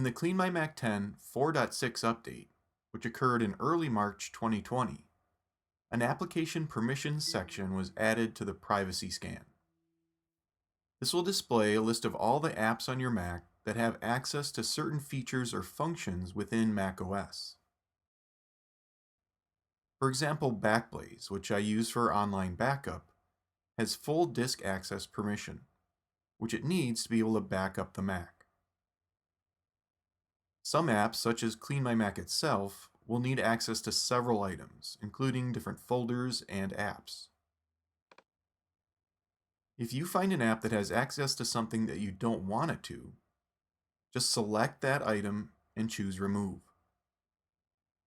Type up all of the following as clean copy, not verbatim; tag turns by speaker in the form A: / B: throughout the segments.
A: In the CleanMyMac 10 4.6 update, which occurred in early March 2020, an application permissions section was added to the privacy scan. This will display a list of all the apps on your Mac that have access to certain features or functions within macOS. For example, Backblaze, which I use for online backup, has full disk access permission, which it needs to be able to back up the Mac. Some apps, such as CleanMyMac itself, will need access to several items, including different folders and apps. If you find an app that has access to something that you don't want it to, just select that item and choose Remove.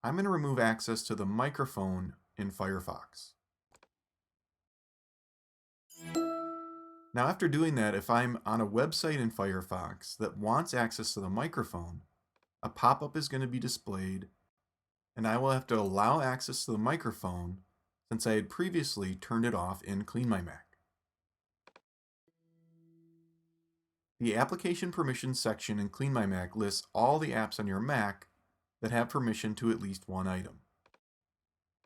A: I'm going to remove access to the microphone in Firefox. Now, after doing that, if I'm on a website in Firefox that wants access to the microphone, a pop-up is going to be displayed, and I will have to allow access to the microphone since I had previously turned it off in CleanMyMac. The Application Permissions section in CleanMyMac lists all the apps on your Mac that have permission to at least one item.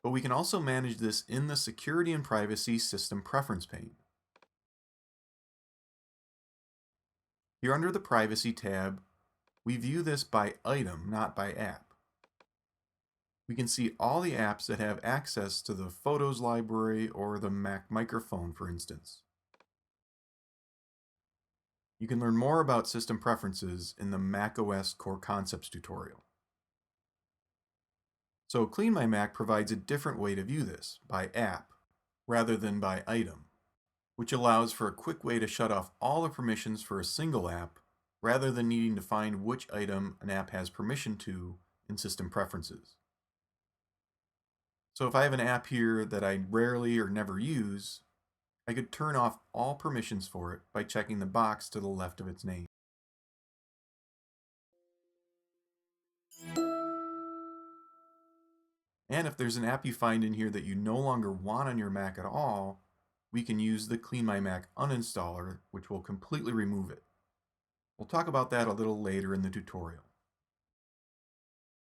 A: But we can also manage this in the Security and Privacy System Preference pane. Here under the Privacy tab, we view this by item, not by app. We can see all the apps that have access to the Photos library or the Mac microphone, for instance. You can learn more about system preferences in the macOS Core Concepts tutorial. So CleanMyMac provides a different way to view this, by app, rather than by item, which allows for a quick way to shut off all the permissions for a single app, rather than needing to find which item an app has permission to in System Preferences. So if I have an app here that I rarely or never use, I could turn off all permissions for it by checking the box to the left of its name. And if there's an app you find in here that you no longer want on your Mac at all, we can use the CleanMyMac uninstaller, which will completely remove it. We'll talk about that a little later in the tutorial.